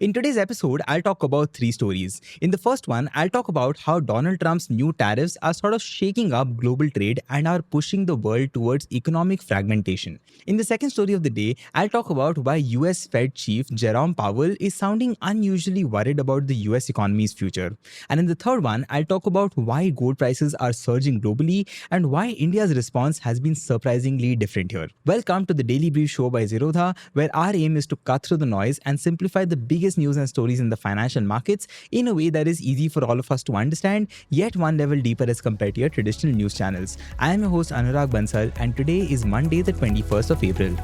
In today's episode, I'll talk about three stories. In the first one, I'll talk about how Donald Trump's new tariffs are sort of shaking up global trade and are pushing the world towards economic fragmentation. In the second story of the day, I'll talk about why US Fed Chief Jerome Powell is sounding unusually worried about the US economy's future. And in the third one, I'll talk about why gold prices are surging globally and why India's response has been surprisingly different here. Welcome to the Daily Brief Show by Zerodha, where our aim is to cut through the noise and simplify the biggest news and stories in the financial markets in a way that is easy for all of us to understand, yet one level deeper as compared to your traditional news channels. I am your host Anurag Bansal, and today is Monday, the 21st of April.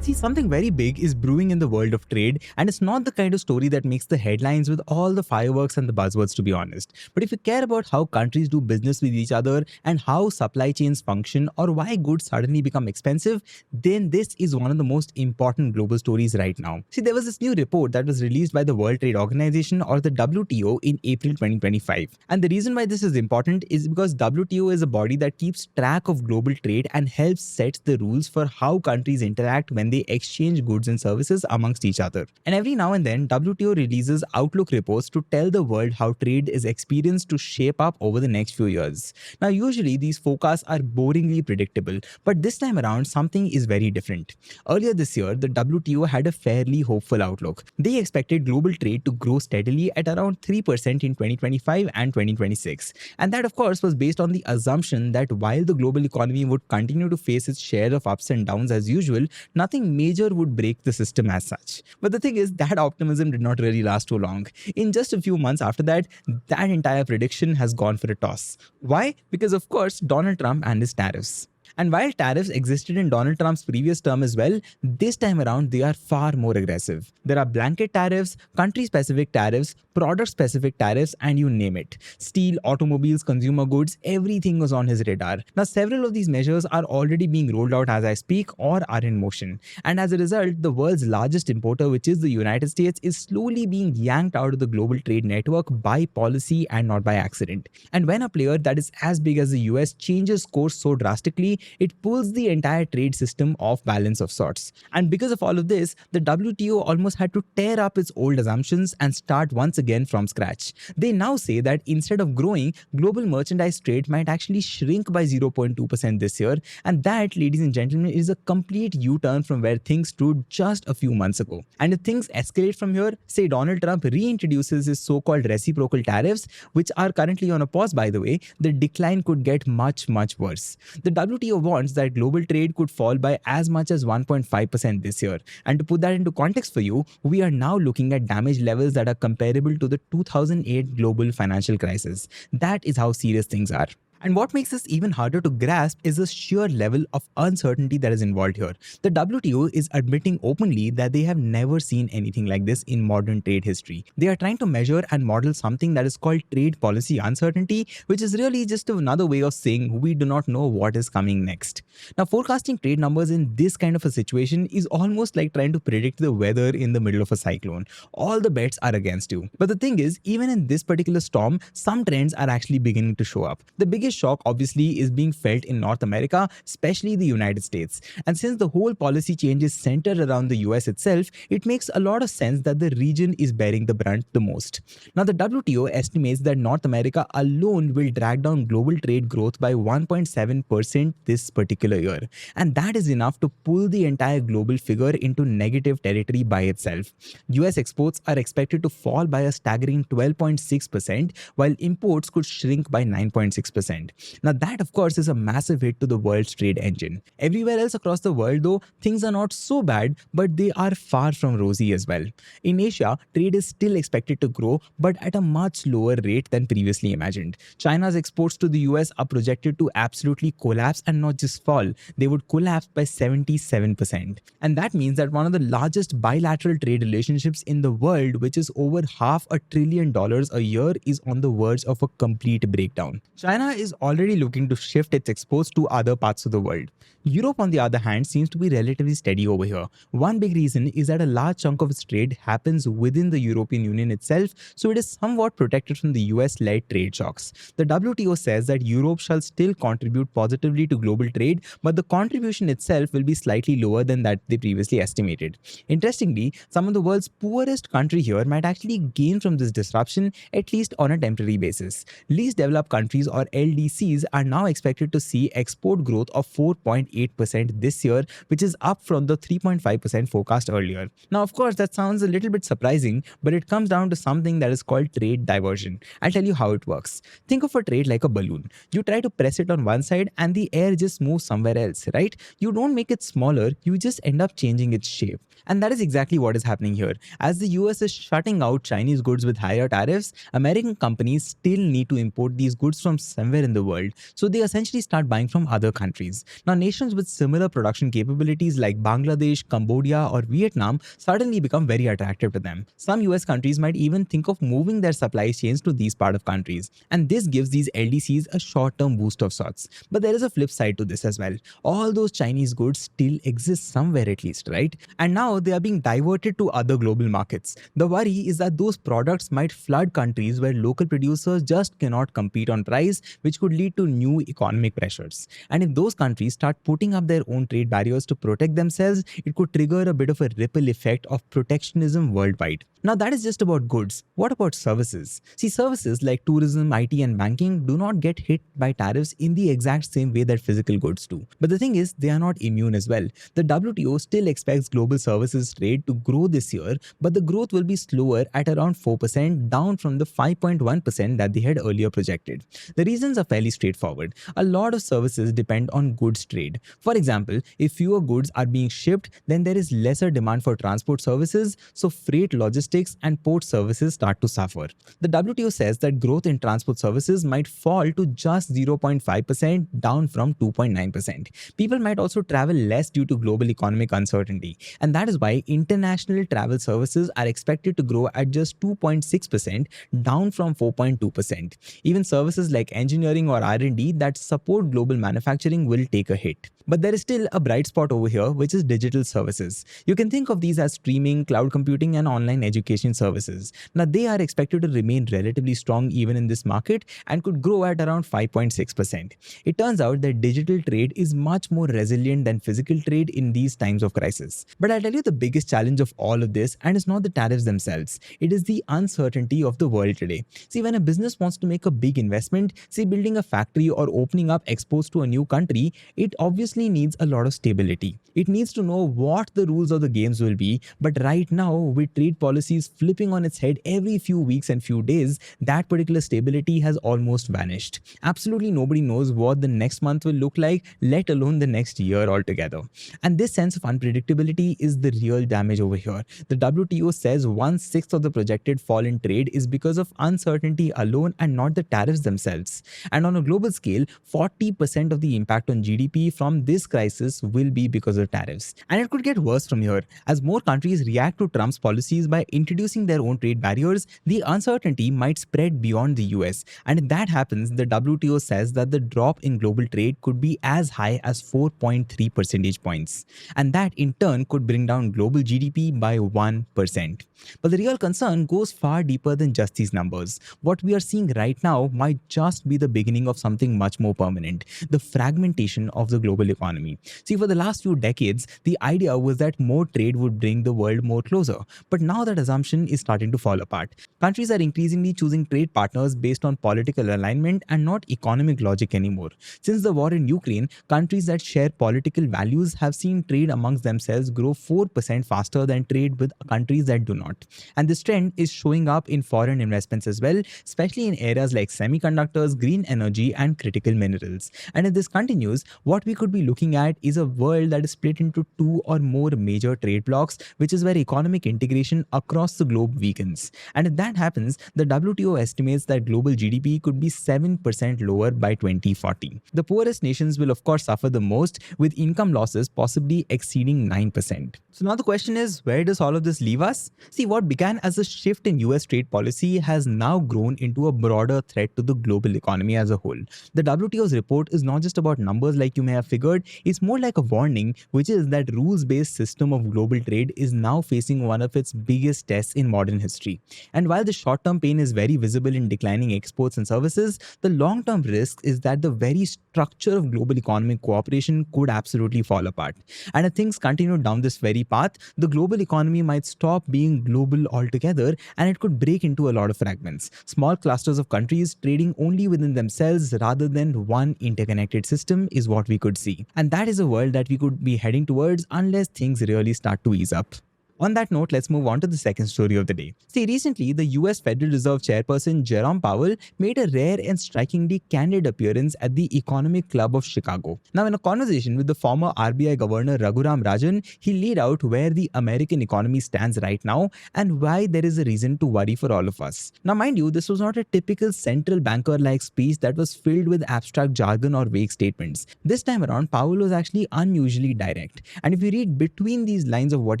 See, something very big is brewing in the world of trade, and it's not the kind of story that makes the headlines with all the fireworks and the buzzwords, to be honest. But if you care about how countries do business with each other and how supply chains function or why goods suddenly become expensive, then this is one of the most important global stories right now. See, there was this new report that was released by the World Trade Organization, or the WTO, in April 2025. And the reason why this is important is because WTO is a body that keeps track of global trade and helps set the rules for how countries interact when they exchange goods and services amongst each other. And every now and then, WTO releases outlook reports to tell the world how trade is experienced to shape up over the next few years. Now, usually these forecasts are boringly predictable, but this time around, something is very different. Earlier this year, the WTO had a fairly hopeful outlook. They expected global trade to grow steadily at around 3% in 2025 and 2026. And that, of course, was based on the assumption that while the global economy would continue to face its share of ups and downs as usual, nothing major would break the system as such. But the thing is, that optimism did not really last too long. In just a few months after that, that entire prediction has gone for a toss. Why? Because of course, Donald Trump and his tariffs. And while tariffs existed in Donald Trump's previous term as well, this time around they are far more aggressive. There are blanket tariffs, country-specific tariffs, product-specific tariffs, and you name it. Steel, automobiles, consumer goods, everything was on his radar. Now, several of these measures are already being rolled out as I speak or are in motion. And as a result, the world's largest importer, which is the United States, is slowly being yanked out of the global trade network by policy and not by accident. And when a player that is as big as the US changes course so drastically, it pulls the entire trade system off balance of sorts. And because of all of this, the WTO almost had to tear up its old assumptions and start once again from scratch. They now say that instead of growing, global merchandise trade might actually shrink by 0.2% this year. And that, ladies and gentlemen, is a complete U-turn from where things stood just a few months ago. And if things escalate from here, say Donald Trump reintroduces his so-called reciprocal tariffs, which are currently on a pause, by the way, the decline could get much, much worse. The WTO warns that global trade could fall by as much as 1.5% this year. And to put that into context for you, we are now looking at damage levels that are comparable to the 2008 global financial crisis. That is how serious things are. And what makes this even harder to grasp is the sheer level of uncertainty that is involved here. The WTO is admitting openly that they have never seen anything like this in modern trade history. They are trying to measure and model something that is called trade policy uncertainty, which is really just another way of saying we do not know what is coming next. Now, forecasting trade numbers in this kind of a situation is almost like trying to predict the weather in the middle of a cyclone. All the bets are against you. But the thing is, even in this particular storm, some trends are actually beginning to show up. The biggest shock obviously is being felt in North America, especially the United States. And since the whole policy change is centered around the US itself, it makes a lot of sense that the region is bearing the brunt the most. Now, the WTO estimates that North America alone will drag down global trade growth by 1.7% this particular year. And that is enough to pull the entire global figure into negative territory by itself. US exports are expected to fall by a staggering 12.6%, while imports could shrink by 9.6%. Now that, of course, is a massive hit to the world's trade engine. Everywhere else across the world, though, things are not so bad, but they are far from rosy as well. In Asia, trade is still expected to grow, but at a much lower rate than previously imagined. China's exports to the US are projected to absolutely collapse and not just fall. They would collapse by 77%. And that means that one of the largest bilateral trade relationships in the world, which is over $500 billion a year, is on the verge of a complete breakdown. China is is already looking to shift its exports to other parts of the world. Europe, on the other hand, seems to be relatively steady over here. One big reason is that a large chunk of its trade happens within the European Union itself, so it is somewhat protected from the US-led trade shocks. The WTO says that Europe shall still contribute positively to global trade, but the contribution itself will be slightly lower than that they previously estimated. Interestingly, some of the world's poorest country here might actually gain from this disruption, at least on a temporary basis. Least developed countries, or LDCs, are now expected to see export growth of 4.8% this year, which is up from the 3.5% forecast earlier. Now, of course, that sounds a little bit surprising, but it comes down to something that is called trade diversion. I'll tell you how it works. Think of a trade like a balloon. You try to press it on one side and the air just moves somewhere else, right? You don't make it smaller, you just end up changing its shape. And that is exactly what is happening here. As the US is shutting out Chinese goods with higher tariffs, American companies still need to import these goods from somewhere in the world. So they essentially start buying from other countries. Now, nations with similar production capabilities like Bangladesh, Cambodia, or Vietnam suddenly become very attractive to them. Some US countries might even think of moving their supply chains to these part of countries. And this gives these LDCs a short-term boost of sorts. But there is a flip side to this as well. All those Chinese goods still exist somewhere at least, right? And now they are being diverted to other global markets. The worry is that those products might flood countries where local producers just cannot compete on price, which could lead to new economic pressures. And if those countries start putting up their own trade barriers to protect themselves, it could trigger a bit of a ripple effect of protectionism worldwide. Now, that is just about goods. What about services? See, services like tourism, IT, and banking do not get hit by tariffs in the exact same way that physical goods do. But the thing is, they are not immune as well. The WTO still expects global services trade to grow this year, but the growth will be slower at around 4%, down from the 5.1% that they had earlier projected. The reasons are fairly straightforward. A lot of services depend on goods trade. For example, if fewer goods are being shipped, then there is lesser demand for transport services, so freight, logistics, and port services start to suffer. The WTO says that growth in transport services might fall to just 0.5%, down from 2.9%. People might also travel less due to global economic uncertainty, and that is why international travel services are expected to grow at just 2.6%, down from 4.2%. Even services like engineering or R&D that support global manufacturing will take a hit. But there is still a bright spot over here, which is digital services. You can think of these as streaming, cloud computing, and online education services. Now, they are expected to remain relatively strong even in this market and could grow at around 5.6%. It turns out that digital trade is much more resilient than physical trade in these times of crisis. But I'll tell you the biggest challenge of all of this, and it's not the tariffs themselves. It is the uncertainty of the world today. See, when a business wants to make a big investment, say building a factory or opening up exports to a new country, it obviously needs a lot of stability. It needs to know what the rules of the games will be, but right now, with trade policies flipping on its head every few weeks and few days, that particular stability has almost vanished. Absolutely nobody knows what the next month will look like, let alone the next year altogether. And this sense of unpredictability is the real damage over here. The WTO says 1/6 of the projected fall in trade is because of uncertainty alone and not the tariffs themselves. And on a global scale, 40% of the impact on GDP from this crisis will be because of tariffs. And it could get worse from here. As more countries react to Trump's policies by introducing their own trade barriers, the uncertainty might spread beyond the US. And if that happens, the WTO says that the drop in global trade could be as high as 4.3 percentage points. And that in turn could bring down global GDP by 1%. But the real concern goes far deeper than just these numbers. What we are seeing right now might just be the beginning of something much more permanent, the fragmentation of the global economy. See, for the last few decades, the idea was that more trade would bring the world more closer. But now that assumption is starting to fall apart. Countries are increasingly choosing trade partners based on political alignment and not economic logic anymore. Since the war in Ukraine, countries that share political values have seen trade amongst themselves grow 4% faster than trade with countries that do not. And this trend is showing up in foreign investments as well, especially in areas like semiconductors, green energy, and critical minerals. And if this continues, what we could be looking at is a world that is split into two or more major trade blocs, which is where economic integration across the globe weakens. And if that happens, the WTO estimates that global GDP could be 7% lower by 2040. The poorest nations will of course suffer the most, with income losses possibly exceeding 9%. So now the question is, where does all of this leave us? See, what began as a shift in US trade policy has now grown into a broader threat to the global economy economy as a whole. The WTO's report is not just about numbers like you may have figured, it's more like a warning, which is that rules-based system of global trade is now facing one of its biggest tests in modern history. And while the short-term pain is very visible in declining exports and services, the long-term risk is that the very structure of global economic cooperation could absolutely fall apart. And if things continue down this very path, the global economy might stop being global altogether and it could break into a lot of fragments. Small clusters of countries trading only within themselves rather than one interconnected system is what we could see. And that is a world that we could be heading towards unless things really start to ease up. On that note, let's move on to the second story of the day. See, recently, the US Federal Reserve Chairperson Jerome Powell made a rare and strikingly candid appearance at the Economic Club of Chicago. Now, in a conversation with the former RBI Governor Raghuram Rajan, he laid out where the American economy stands right now and why there is a reason to worry for all of us. Now, mind you, this was not a typical central banker-like speech that was filled with abstract jargon or vague statements. This time around, Powell was actually unusually direct. And if you read between these lines of what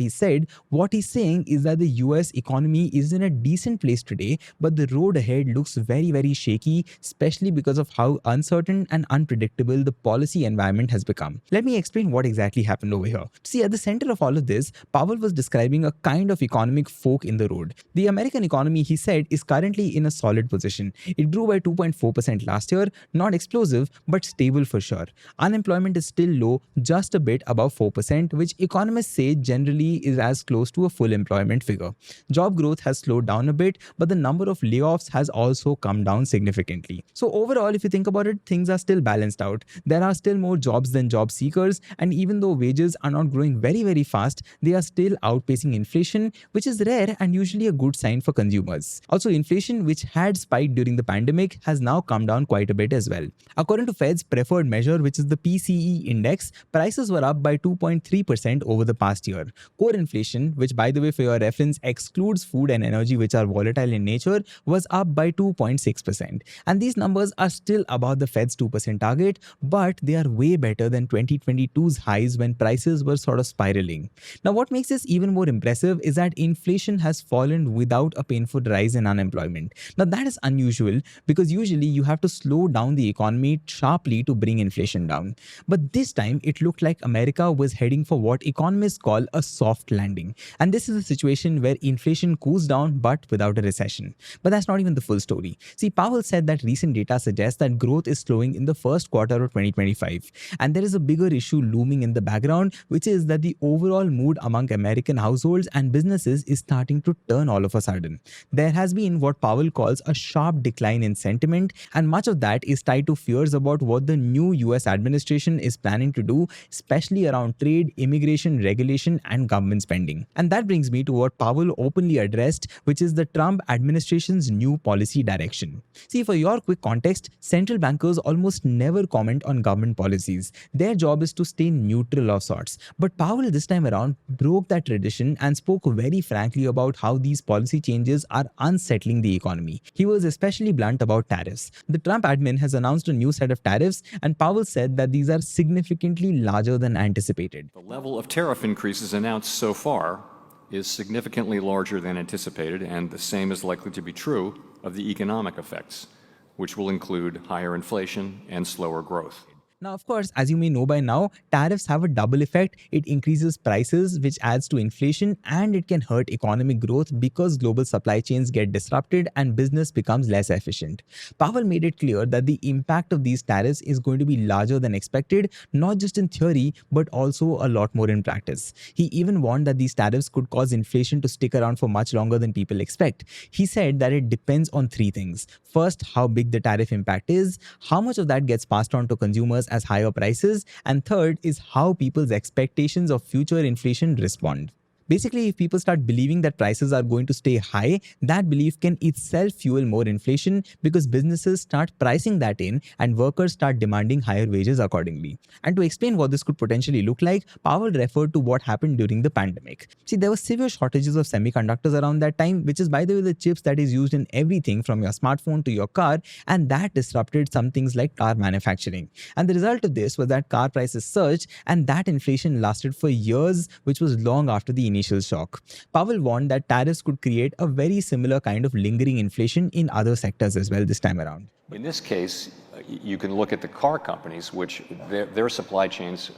he said, what he's saying is that the US economy is in a decent place today, but the road ahead looks very, very shaky, especially because of how uncertain and unpredictable the policy environment has become. Let me explain what exactly happened over here. See, at the center of all of this, Powell was describing a kind of economic fork in the road. The American economy, he said, is currently in a solid position. It grew by 2.4% last year, not explosive, but stable for sure. Unemployment is still low, just a bit above 4%, which economists say generally is as close to a full employment figure. Job growth has slowed down a bit, but the number of layoffs has also come down significantly. So overall, if you think about it, things are still balanced out. There are still more jobs than job seekers, and even though wages are not growing very, very fast, they are still outpacing inflation, which is rare and usually a good sign for consumers. Also, inflation, which had spiked during the pandemic, has now come down quite a bit as well. According to Fed's preferred measure, which is the PCE index, prices were up by 2.3% over the past year. Core inflation, which by the way for your reference excludes food and energy which are volatile in nature, was up by 2.6%. And these numbers are still above the Fed's 2% target, but they are way better than 2022's highs when prices were sort of spiraling. Now what makes this even more impressive is that inflation has fallen without a painful rise in unemployment. Now that is unusual because usually you have to slow down the economy sharply to bring inflation down. But this time it looked like America was heading for what economists call a soft landing. And this is a situation where inflation cools down but without a recession. But that's not even the full story. See, Powell said that recent data suggests that growth is slowing in the first quarter of 2025. And there is a bigger issue looming in the background, which is that the overall mood among American households and businesses is starting to turn all of a sudden. There has been what Powell calls a sharp decline in sentiment, and much of that is tied to fears about what the new US administration is planning to do, especially around trade, immigration, regulation, and government spending. And that brings me to what Powell openly addressed, which is the Trump administration's new policy direction. See, for your quick context, central bankers almost never comment on government policies. Their job is to stay neutral of sorts. But Powell this time around broke that tradition and spoke very frankly about how these policy changes are unsettling the economy. He was especially blunt about tariffs. The Trump admin has announced a new set of tariffs, and Powell said that these are significantly larger than anticipated. The level of tariff increases announced so far is significantly larger than anticipated, and the same is likely to be true of the economic effects, which will include higher inflation and slower growth. Now, of course, as you may know by now, tariffs have a double effect. It increases prices, which adds to inflation, and it can hurt economic growth because global supply chains get disrupted and business becomes less efficient. Powell made it clear that the impact of these tariffs is going to be larger than expected, not just in theory, but also a lot more in practice. He even warned that these tariffs could cause inflation to stick around for much longer than people expect. He said that it depends on three things. First, how big the tariff impact is, how much of that gets passed on to consumers as higher prices, and third is how people's expectations of future inflation respond. Basically, if people start believing that prices are going to stay high, that belief can itself fuel more inflation because businesses start pricing that in and workers start demanding higher wages accordingly. And to explain what this could potentially look like, Powell referred to what happened during the pandemic. See, there were severe shortages of semiconductors around that time, which is by the way the chips that is used in everything from your smartphone to your car, and that disrupted some things like car manufacturing. And the result of this was that car prices surged and that inflation lasted for years, which was long after the initial shock. Powell warned that tariffs could create a very similar kind of lingering inflation in other sectors as well this time around. In this case, You can look at the car companies, which their supply chains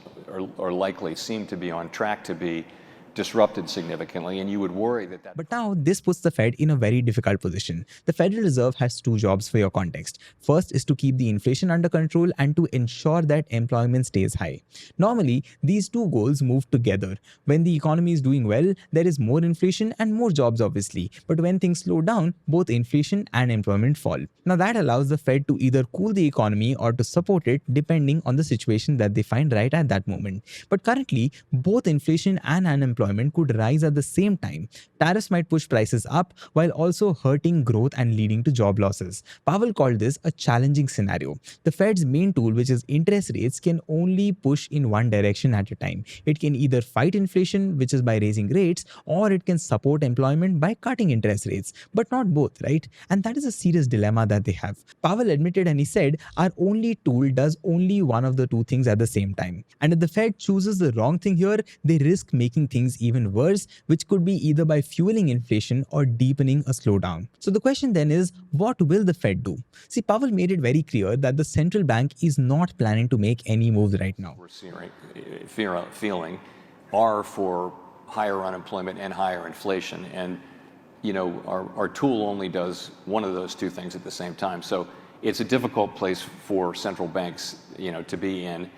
are likely seem to be on track to be disrupted significantly, and you would worry that. But now this puts the Fed in a very difficult position. The Federal Reserve has two jobs for your context. First is to keep the inflation under control and to ensure that employment stays high. Normally, these two goals move together. When the economy is doing well, there is more inflation and more jobs obviously. But when things slow down, both inflation and employment fall. Now that allows the Fed to either cool the economy or to support it depending on the situation that they find right at that moment. But currently, both inflation and unemployment could rise at the same time. Tariffs might push prices up while also hurting growth and leading to job losses. Powell called this a challenging scenario. The Fed's main tool, which is interest rates, can only push in one direction at a time. It can either fight inflation, which is by raising rates, or it can support employment by cutting interest rates, but not both, right? And that is a serious dilemma that they have. Powell admitted and he said, our only tool does only one of the two things at the same time. And if the Fed chooses the wrong thing here, they risk making things even worse, which could be either by fueling inflation or deepening a slowdown. So the question then is, what will the Fed do? See, Powell made it very clear that the central bank is not planning to make any moves right now. We're feeling are for higher unemployment and higher inflation, and our tool only does one of those two things at the same time. So it's a difficult place for central banks, to be in.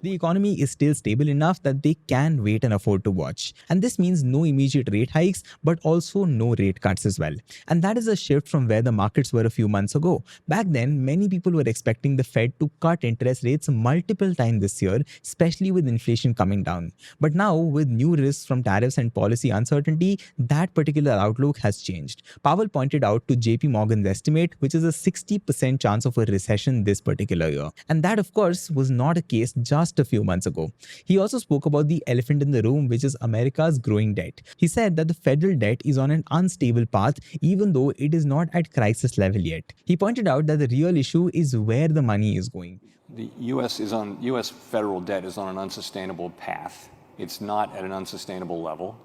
The economy is still stable enough that they can wait and afford to watch. And this means no immediate rate hikes, but also no rate cuts as well. And that is a shift from where the markets were a few months ago. Back then, many people were expecting the Fed to cut interest rates multiple times this year, especially with inflation coming down. But now, with new risks from tariffs and policy uncertainty, that particular outlook has changed. Powell pointed out to JP Morgan's estimate, which is a 60% chance of a recession this particular year. And that, of course, was not a case just a few months ago. He also spoke about the elephant in the room, which is America's growing debt. He said that the federal debt is on an unstable path, even though it is not at crisis level yet. He pointed out that the real issue is where the money is going. The U.S. federal debt is on an unsustainable path. It's not at an unsustainable level,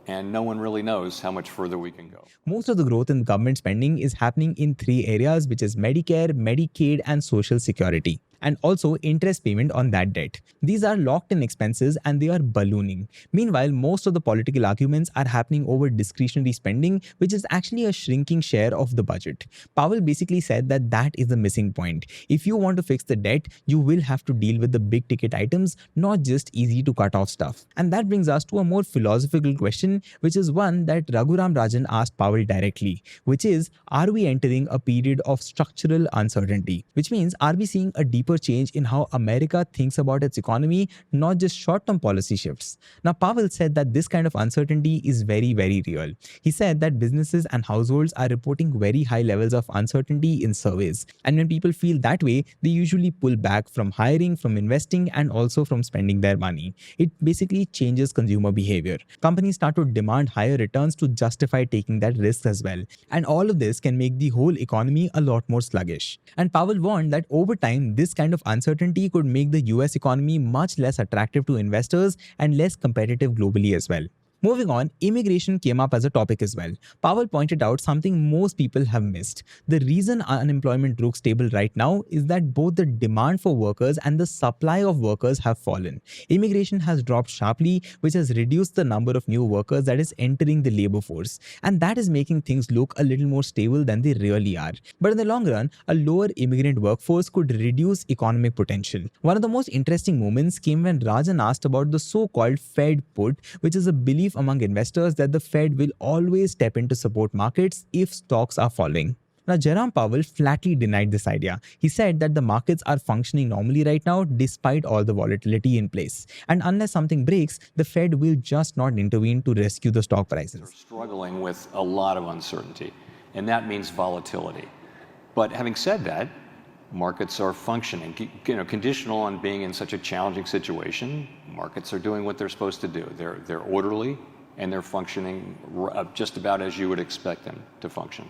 and no one really knows how much further we can go. Most of the growth in government spending is happening in three areas, which is Medicare, Medicaid, and Social Security, and also interest payment on that debt. These are locked-in expenses and they are ballooning. Meanwhile, most of the political arguments are happening over discretionary spending, which is actually a shrinking share of the budget. Powell basically said that that is the missing point. If you want to fix the debt, you will have to deal with the big ticket items, not just easy to cut off stuff. And that brings us to a more philosophical question, which is one that Raghuram Rajan asked Powell directly, which is, are we entering a period of structural uncertainty? Which means, are we seeing a deeper change in how America thinks about its economy, not just short-term policy shifts? Now, Powell said that this kind of uncertainty is very, very real. He said that businesses and households are reporting very high levels of uncertainty in surveys. And when people feel that way, they usually pull back from hiring, from investing, and also from spending their money. It basically changes consumer behavior. Companies start to demand higher returns to justify taking that risk as well. And all of this can make the whole economy a lot more sluggish. And Powell warned that over time, this kind of uncertainty could make the US economy much less attractive to investors and less competitive globally as well. Moving on, immigration came up as a topic as well. Powell pointed out something most people have missed. The reason unemployment looks stable right now is that both the demand for workers and the supply of workers have fallen. Immigration has dropped sharply, which has reduced the number of new workers that is entering the labor force. And that is making things look a little more stable than they really are. But in the long run, a lower immigrant workforce could reduce economic potential. One of the most interesting moments came when Rajan asked about the so-called Fed put, which is a belief among investors that the Fed will always step in to support markets if stocks are falling. Now, Jerome Powell flatly denied this idea. He said that the markets are functioning normally right now despite all the volatility in place. And unless something breaks, the Fed will just not intervene to rescue the stock prices. We're struggling with a lot of uncertainty, and that means volatility. But having said that, markets are functioning, conditional on being in such a challenging situation. Markets are doing what they're supposed to do. They're orderly and they're functioning just about as you would expect them to function.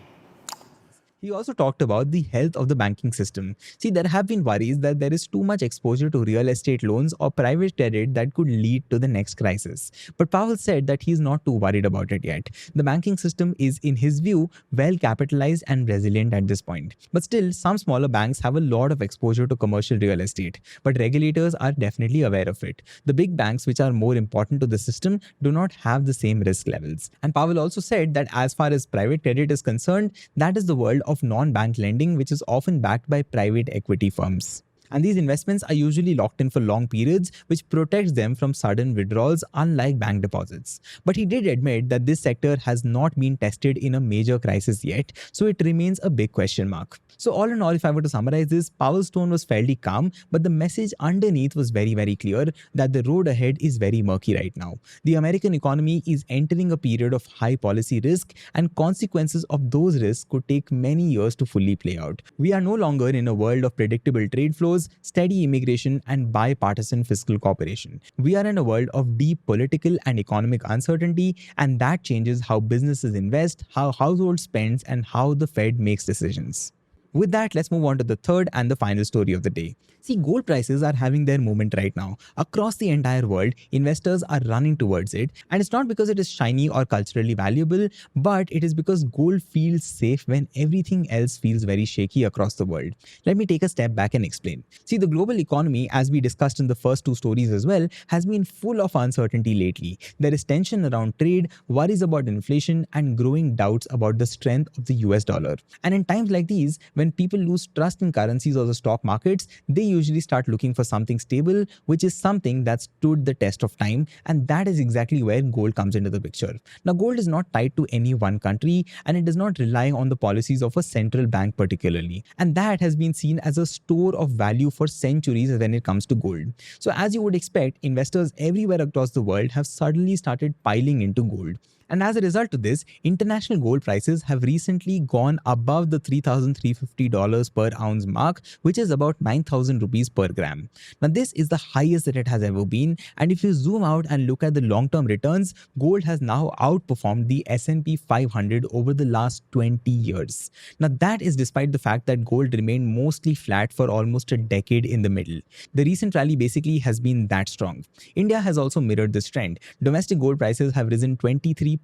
He also talked about the health of the banking system. See, there have been worries that there is too much exposure to real estate loans or private credit that could lead to the next crisis. But Powell said that he is not too worried about it yet. The banking system is, in his view, well capitalized and resilient at this point. But still, some smaller banks have a lot of exposure to commercial real estate, but regulators are definitely aware of it. The big banks, which are more important to the system, do not have the same risk levels. And Powell also said that as far as private credit is concerned, that is the world of non-bank lending, which is often backed by private equity firms. And these investments are usually locked in for long periods, which protects them from sudden withdrawals, unlike bank deposits. But he did admit that this sector has not been tested in a major crisis yet, so it remains a big question mark. So all in all, if I were to summarize this, Powell's tone was fairly calm, but the message underneath was very, very clear that the road ahead is very murky right now. The American economy is entering a period of high policy risk, and consequences of those risks could take many years to fully play out. We are no longer in a world of predictable trade flows, steady immigration, and bipartisan fiscal cooperation. We are in a world of deep political and economic uncertainty, and that changes how businesses invest, how households spend, and how the Fed makes decisions. With that, let's move on to the third and the final story of the day. See, gold prices are having their moment right now. Across the entire world, investors are running towards it. And it's not because it is shiny or culturally valuable, but it is because gold feels safe when everything else feels very shaky across the world. Let me take a step back and explain. See, the global economy, as we discussed in the first two stories as well, has been full of uncertainty lately. There is tension around trade, worries about inflation, and growing doubts about the strength of the US dollar. And in times like these, when people lose trust in currencies or the stock markets, they usually start looking for something stable, which is something that stood the test of time, and that is exactly where gold comes into the picture. Now, gold is not tied to any one country, and it does not rely on the policies of a central bank particularly, and that has been seen as a store of value for centuries when it comes to gold. So as you would expect, investors everywhere across the world have suddenly started piling into gold. And as a result of this, international gold prices have recently gone above the $3,350 per ounce mark, which is about 9,000 rupees per gram. Now, this is the highest that it has ever been. And if you zoom out and look at the long-term returns, gold has now outperformed the S&P 500 over the last 20 years. Now, that is despite the fact that gold remained mostly flat for almost a decade in the middle. The recent rally basically has been that strong. India has also mirrored this trend. Domestic gold prices have risen 23%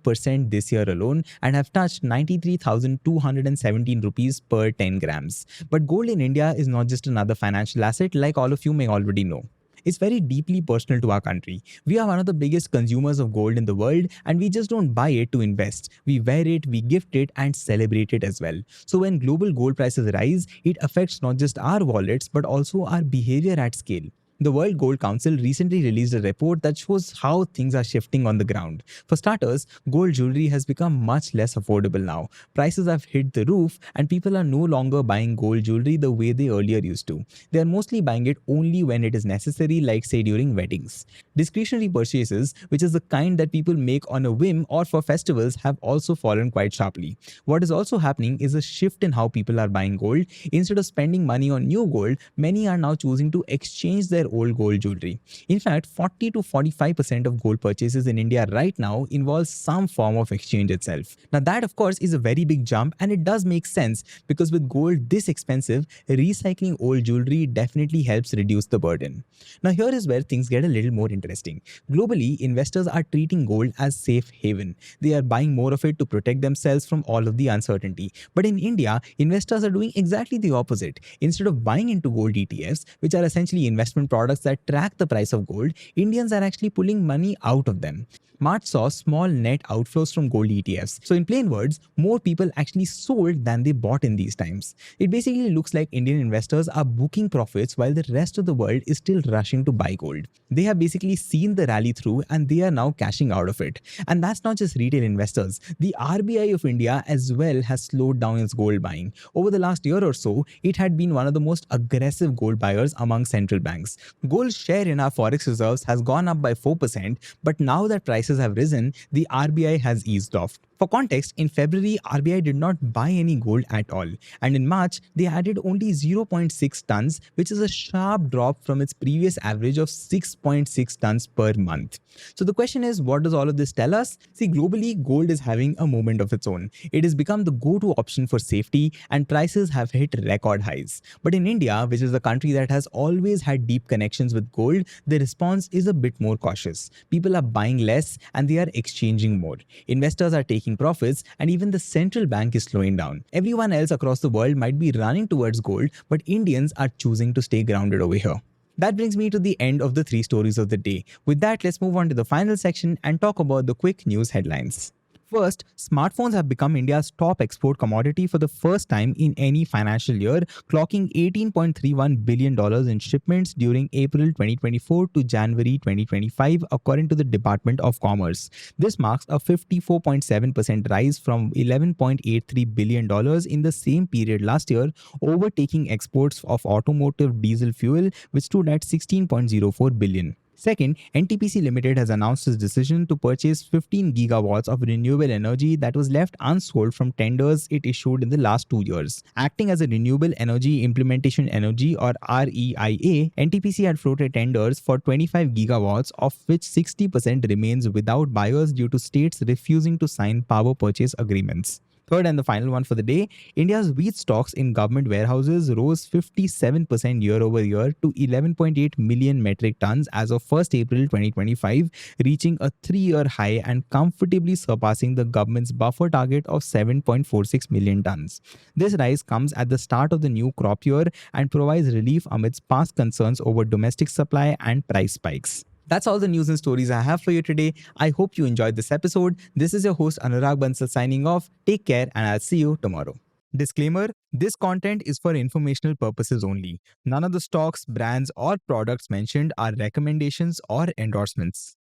this year alone and have touched 93,217 rupees per 10 grams. But gold in India is not just another financial asset like all of you may already know. It's very deeply personal to our country. We are one of the biggest consumers of gold in the world, and we just don't buy it to invest. We wear it, we gift it, and celebrate it as well. So when global gold prices rise, it affects not just our wallets, but also our behavior at scale. The World Gold Council recently released a report that shows how things are shifting on the ground. For starters, gold jewelry has become much less affordable now. Prices have hit the roof, and people are no longer buying gold jewelry the way they earlier used to. They are mostly buying it only when it is necessary, like say during weddings. Discretionary purchases, which is the kind that people make on a whim or for festivals, have also fallen quite sharply. What is also happening is a shift in how people are buying gold. Instead of spending money on new gold, many are now choosing to exchange their old gold jewelry. In fact, 40 to 45% of gold purchases in India right now involve some form of exchange itself. Now that of course is a very big jump, and it does make sense because with gold this expensive, recycling old jewelry definitely helps reduce the burden. Now here is where things get a little more interesting. Globally, investors are treating gold as safe haven. They are buying more of it to protect themselves from all of the uncertainty. But in India, investors are doing exactly the opposite. Instead of buying into gold ETFs, which are essentially investment products that track the price of gold, Indians are actually pulling money out of them. March saw small net outflows from gold ETFs. So in plain words, more people actually sold than they bought in these times. It basically looks like Indian investors are booking profits while the rest of the world is still rushing to buy gold. They have basically seen the rally through and they are now cashing out of it. And that's not just retail investors. The RBI of India as well has slowed down its gold buying. Over the last year or so, it had been one of the most aggressive gold buyers among central banks. Gold's share in our forex reserves has gone up by 4%, but now that prices have risen, the RBI has eased off. For context, in February, RBI did not buy any gold at all, and in March, they added only 0.6 tons, which is a sharp drop from its previous average of 6.6 tons per month. So the question is, what does all of this tell us? See, globally, gold is having a moment of its own. It has become the go-to option for safety, and prices have hit record highs. But in India, which is a country that has always had deep connections with gold, the response is a bit more cautious. People are buying less and they are exchanging more. Investors are taking profits, and even the central bank is slowing down. Everyone else across the world might be running towards gold, but Indians are choosing to stay grounded over here. That brings me to the end of the 3 stories of the day. With that, let's move on to the final section and talk about the quick news headlines. First, smartphones have become India's top export commodity for the first time in any financial year, clocking $18.31 billion in shipments during April 2024 to January 2025, according to the Department of Commerce. This marks a 54.7% rise from $11.83 billion in the same period last year, overtaking exports of automotive diesel fuel, which stood at $16.04 billion. Second, NTPC Limited has announced its decision to purchase 15 gigawatts of renewable energy that was left unsold from tenders it issued in the last 2 years. Acting as a Renewable Energy Implementation Energy or REIA, NTPC had floated tenders for 25 gigawatts, of which 60% remains without buyers due to states refusing to sign power purchase agreements. Third and the final one for the day, India's wheat stocks in government warehouses rose 57% year over year to 11.8 million metric tons as of 1st April 2025, reaching a 3-year high and comfortably surpassing the government's buffer target of 7.46 million tons. This rise comes at the start of the new crop year and provides relief amidst past concerns over domestic supply and price spikes. That's all the news and stories I have for you today. I hope you enjoyed this episode. This is your host Anurag Bansal signing off. Take care and I'll see you tomorrow. Disclaimer: this content is for informational purposes only. None of the stocks, brands, or products mentioned are recommendations or endorsements.